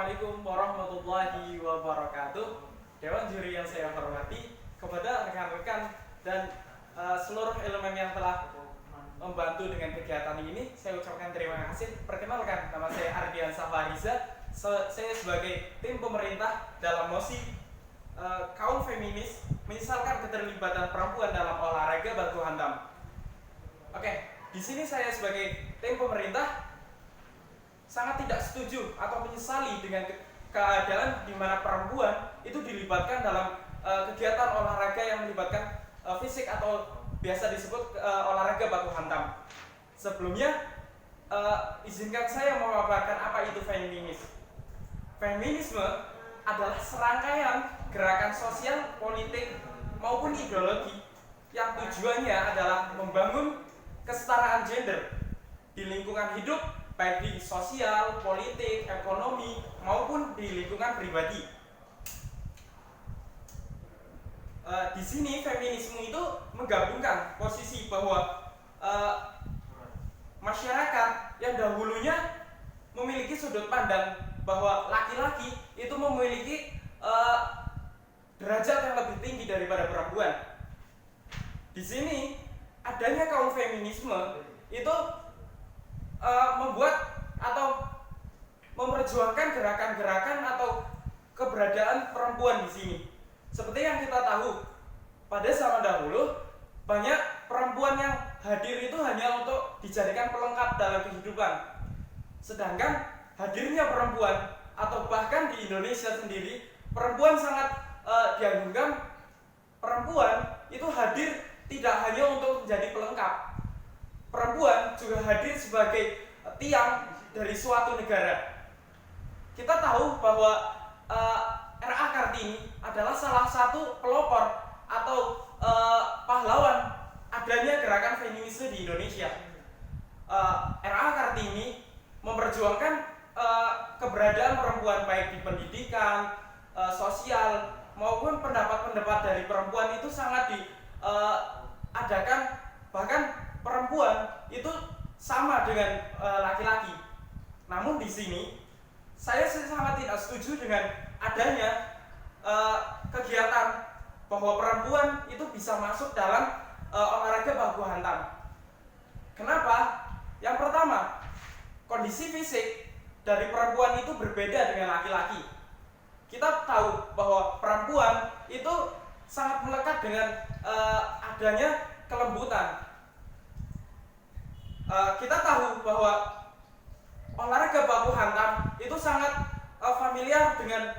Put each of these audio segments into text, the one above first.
Assalamualaikum warahmatullahi wabarakatuh. Dewan juri yang saya hormati, kepada rekan-rekan dan seluruh elemen yang telah membantu dengan kegiatan ini, saya ucapkan terima kasih. Perkenalkan, nama saya Ardian Safariza. Saya sebagai tim pemerintah dalam mosi kaum feminis menyesalkan keterlibatan perempuan dalam olahraga baku hantam. Oke, di sini saya sebagai tim pemerintah sangat tidak setuju atau menyesali dengan keadaan di mana perempuan itu dilibatkan dalam kegiatan olahraga yang melibatkan fisik atau biasa disebut olahraga baku hantam. Sebelumnya, izinkan saya memaparkan apa itu feminis. Feminisme adalah serangkaian gerakan sosial, politik, maupun ideologi yang tujuannya adalah membangun kesetaraan gender di lingkungan hidup, baik di sosial, politik, ekonomi, maupun di lingkungan pribadi. Di sini feminisme itu menggabungkan posisi bahwa masyarakat yang dahulunya memiliki sudut pandang bahwa laki-laki itu memiliki derajat yang lebih tinggi daripada perempuan. Di sini adanya kaum feminisme itu membuat atau memperjuangkan gerakan-gerakan atau keberadaan perempuan di sini. Seperti yang kita tahu, pada zaman dahulu banyak perempuan yang hadir itu hanya untuk dijadikan pelengkap dalam kehidupan. Sedangkan hadirnya perempuan atau bahkan di Indonesia sendiri, perempuan sangat dianggap perempuan itu hadir tidak hanya untuk menjadi pelengkap. Perempuan juga hadir sebagai tiang dari suatu negara. Kita tahu bahwa R.A. Kartini adalah salah satu pelopor atau pahlawan adanya gerakan feminisme di Indonesia. R.A. Kartini memperjuangkan keberadaan perempuan baik di pendidikan, sosial, maupun pendapat-pendapat dari perempuan itu sangat diadakan, bahkan perempuan itu sama dengan laki-laki. Namun di sini saya sangat tidak setuju dengan adanya kegiatan bahwa perempuan itu bisa masuk dalam olahraga baku hantam. Kenapa? Yang pertama, kondisi fisik dari perempuan itu berbeda dengan laki-laki. Kita tahu bahwa perempuan itu sangat melekat dengan adanya kelembutan. Kita tahu bahwa olahraga baku hantam itu sangat familiar dengan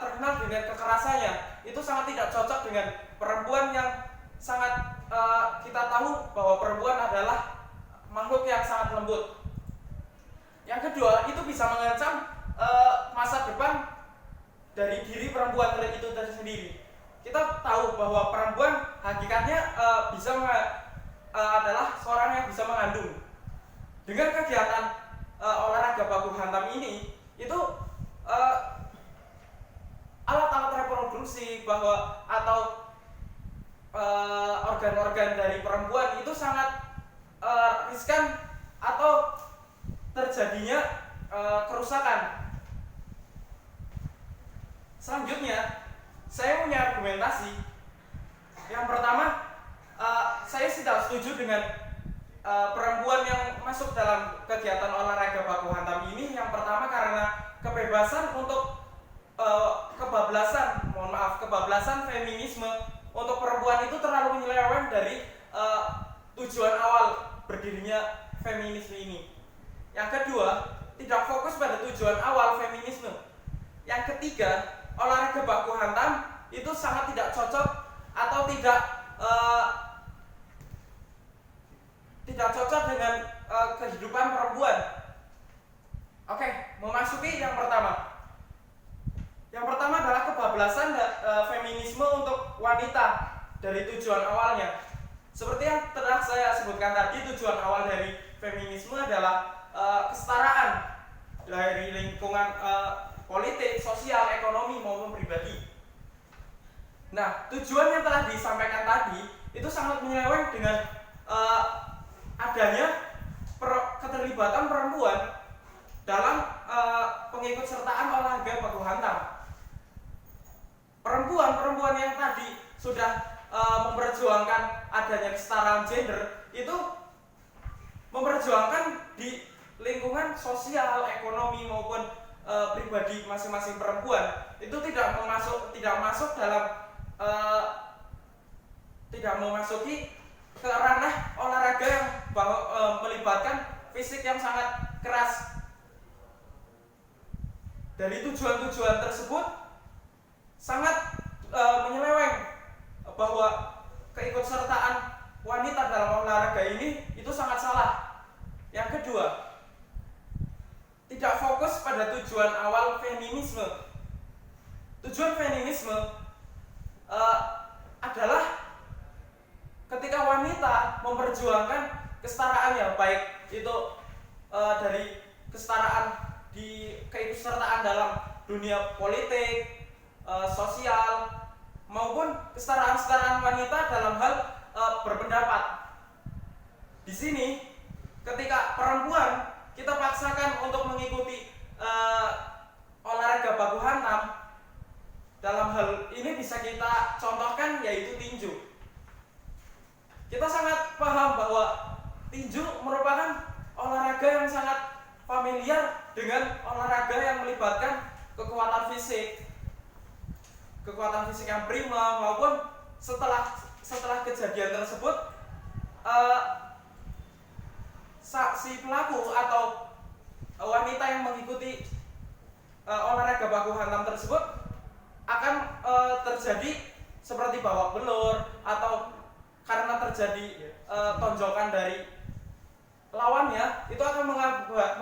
terkenal dengan kekerasannya. Itu sangat tidak cocok dengan perempuan yang sangat kita tahu bahwa perempuan adalah makhluk yang sangat lembut. Yang kedua, itu bisa mengancam masa depan dari diri perempuan itu tersendiri. Kita tahu bahwa perempuan hakikatnya adalah seorang yang bisa mengandung. Dengan kegiatan olahraga baku hantam ini, itu alat-alat reproduksi atau organ-organ dari perempuan itu sangat riskan atau terjadinya kerusakan. Selanjutnya, saya punya argumentasi. Yang pertama, saya tidak setuju dengan perempuan yang masuk dalam kegiatan olahraga baku hantam ini. Yang pertama karena kebebasan untuk kebablasan feminisme untuk perempuan itu terlalu menyeleweng dari tujuan awal berdirinya feminisme ini. Yang kedua, tidak fokus pada tujuan awal feminisme. Yang ketiga, olahraga baku hantam itu sangat tidak cocok atau tidak cocok dengan kehidupan perempuan. Oke, memasuki yang pertama. Yang pertama adalah kebablasan feminisme untuk wanita dari tujuan awalnya. Seperti yang telah saya sebutkan tadi, tujuan awal dari feminisme adalah kesetaraan dari lingkungan politik, sosial, ekonomi maupun pribadi. Nah, tujuan yang telah disampaikan tadi itu sangat menyeleweng dengan adanya keterlibatan perempuan dalam pengikut sertaan olahraga baku hantam. Perempuan yang tadi sudah memperjuangkan adanya kesetaraan gender itu memperjuangkan di lingkungan sosial, ekonomi maupun pribadi masing-masing perempuan itu tidak masuk dalam tidak memasuki ke ranah olahraga yang melibatkan fisik yang sangat keras. Dari tujuan-tujuan tersebut sangat menyeleweng bahwa keikutsertaan wanita dalam olahraga ini itu sangat salah. Yang kedua, tidak fokus pada tujuan awal feminisme. Tujuan feminisme adalah ketika wanita memperjuangkan kesetaraan, ya baik itu dari kesetaraan di keikutsertaan dalam dunia politik, sosial, maupun kesetaraan wanita dalam hal berpendapat. Di sini ketika perempuan kita paksakan untuk mengikuti olahraga baku hantam, dalam hal ini bisa kita contohkan yaitu tinju. Kita sangat paham bahwa tinju merupakan olahraga yang sangat familiar dengan olahraga yang melibatkan kekuatan fisik yang prima, maupun setelah kejadian tersebut si pelaku atau wanita yang mengikuti olahraga baku hantam tersebut akan terjadi seperti babak belur, atau karena terjadi tonjokan dari lawannya, itu akan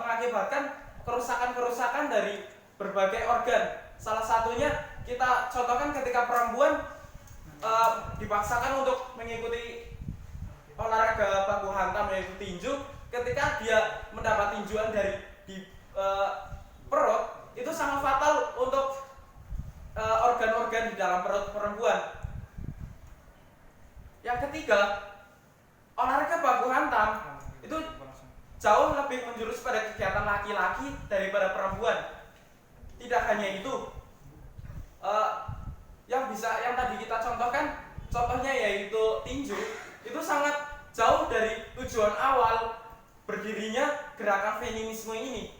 mengakibatkan kerusakan dari berbagai organ. Salah satunya kita contohkan ketika perempuan dipaksakan untuk mengikuti olahraga baku hantam yaitu tinju. Ketika dia mendapat tinjuan di perut, itu sangat fatal untuk organ-organ di dalam perut perempuan. Yang ketiga, olahraga baku hantam itu jauh lebih menjurus pada kegiatan laki-laki daripada perempuan. Tidak hanya itu, yang tadi kita contohkan, contohnya yaitu tinju, itu sangat jauh dari tujuan awal berdirinya gerakan feminisme ini.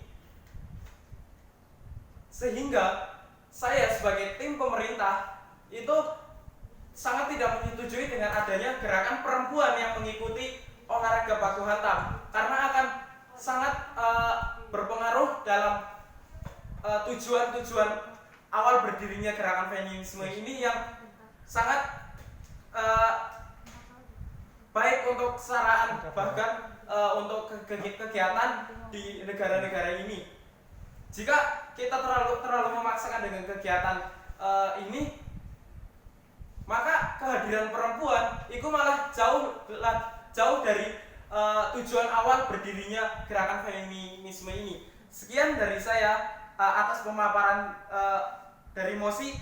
Sehingga saya sebagai tim pemerintah itu sangat tidak menyetujui dengan adanya gerakan perempuan yang mengikuti olahraga baku hantam, karena akan sangat berpengaruh dalam tujuan-tujuan awal berdirinya gerakan feminisme ini yang sangat baik untuk kesetaraan, bahkan untuk kegiatan di negara-negara ini. Jika kita terlalu memaksakan dengan kegiatan ini, maka kehadiran perempuan itu malah jauh dari tujuan awal berdirinya gerakan feminisme ini. Sekian dari saya atas pemaparan dari Mosi.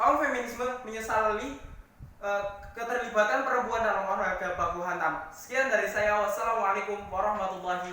Kaum feminisme menyesali keterlibatan perempuan dalam olahraga baku hantam. Sekian dari saya. Wassalamualaikum warahmatullahi wabarakatuh.